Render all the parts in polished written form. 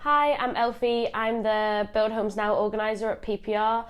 Hi, I'm Elfie. I'm the Build Homes Now organiser at PPR,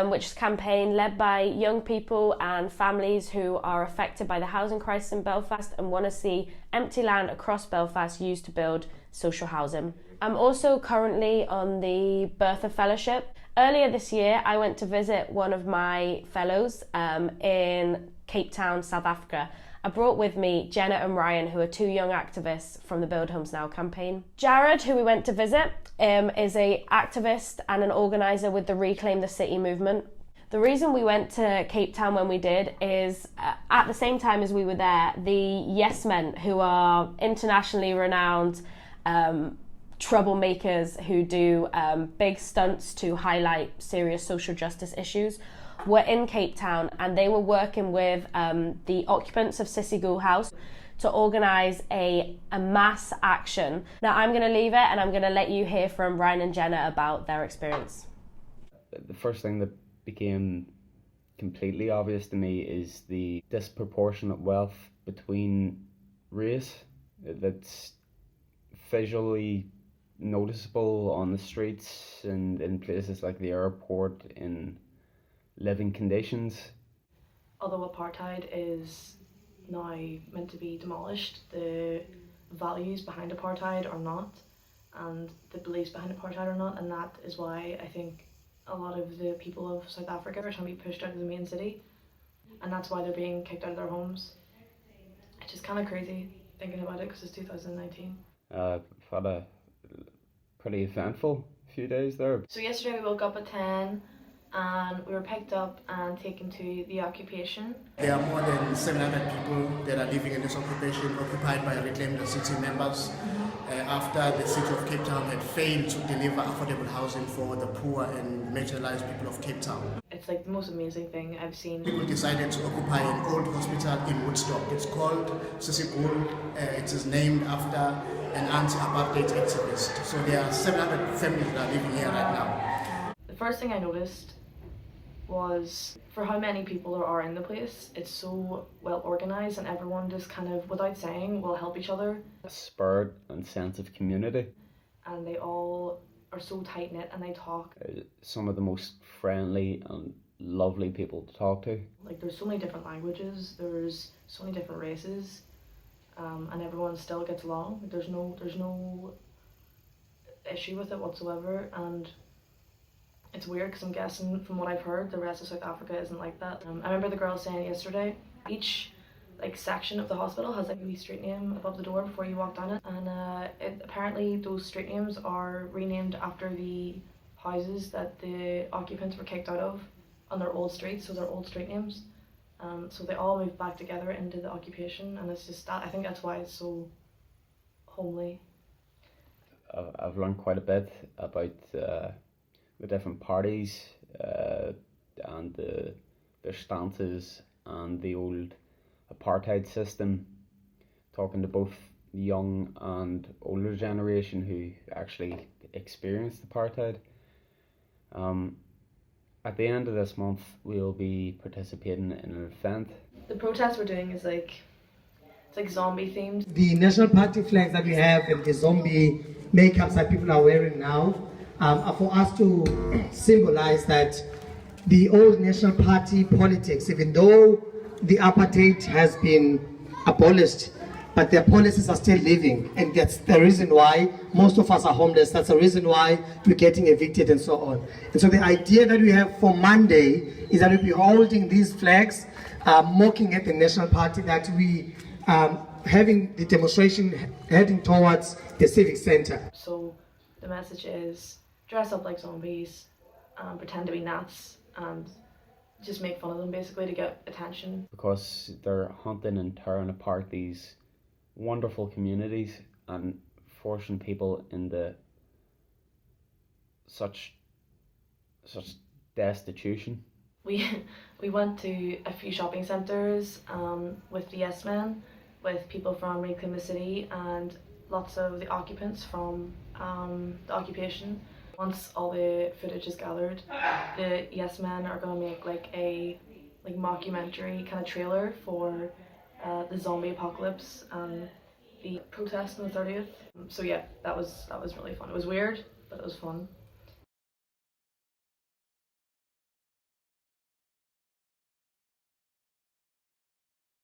which is a campaign led by young people and families who are affected by the housing crisis in Belfast and want to see empty land across Belfast used to build social housing. I'm also currently on the Bertha Fellowship. Earlier this year, I went to visit one of my fellows in Cape Town, South Africa. I brought with me Jenna and Ryan, who are two young activists from the Build Homes Now campaign. Jared, who we went to visit, is an activist and an organiser with the Reclaim the City movement. The reason we went to Cape Town when we did is, at the same time as we were there, the Yes Men, who are internationally renowned troublemakers who do big stunts to highlight serious social justice issues, were in Cape Town, and they were working with the occupants of Sissy Ghoul House to organise a mass action. Now I'm going to leave it and I'm going to let you hear from Ryan and Jenna about their experience. The first thing that became completely obvious to me is the disproportionate wealth between race that's visually noticeable on the streets and in places like the airport, in living conditions. Although apartheid is now meant to be demolished, the values behind apartheid are not, and the beliefs behind apartheid are not, and that is why I think a lot of the people of South Africa are trying to be pushed out of the main city, and that's why they're being kicked out of their homes. It's just kind of crazy thinking about it because it's 2019. I've had a pretty eventful few days there. So yesterday we woke up at 10 and we were picked up and taken to the occupation. There are more than 700 people that are living in this occupation, occupied by Reclaim the City members, after the city of Cape Town had failed to deliver affordable housing for the poor and marginalized people of Cape Town. It's like the most amazing thing I've seen. People decided to occupy an old hospital in Woodstock. It's called Sissy Ghoul. It is named after an anti-apartheid activist. So there are 700 families that are living here right now. The first thing I noticed was for how many people there are in the place. It's so well organised and everyone just kind of, without saying, will help each other. A spirit and sense of community. And they all are so tight-knit and they talk. Some of the most friendly and lovely people to talk to. Like there's so many different languages, there's so many different races, and everyone still gets along. There's no issue with it whatsoever, and it's weird because I'm guessing from what I've heard the rest of South Africa isn't like that. I remember the girl saying yesterday, each section of the hospital has a wee street name above the door before you walk down it, and apparently those street names are renamed after the houses that the occupants were kicked out of on their old streets, so they're old street names. So they all moved back together into the occupation, and it's just that, I think that's why it's so homely. I've learned quite a bit about the different parties and their stances and the old apartheid system, talking to both the young and older generation who actually experienced apartheid. At the end of this month, we'll be participating in an event. The protest we're doing is it's like zombie themed. The National Party flags that we have and the zombie makeups that people are wearing now are for us to symbolize that the old National Party politics, even though the apartheid has been abolished, but their policies are still living, and that's the reason why most of us are homeless. That's the reason why we're getting evicted and so on. And so the idea that we have for Monday is that we'll be holding these flags, mocking at the National Party, that we having the demonstration heading towards the Civic Centre. So the message is dress up like zombies, pretend to be gnats, and just make fun of them basically to get attention. Because they're hunting and tearing apart these wonderful communities and forcing people into such destitution. We went to a few shopping centres with the Yes Men, with people from Reclaim the City and lots of the occupants from the occupation. Once all the footage is gathered, the Yes Men are going to make a mockumentary kind of trailer for the zombie apocalypse, the protest on the 30th. So yeah, that was really fun. It was weird, but it was fun.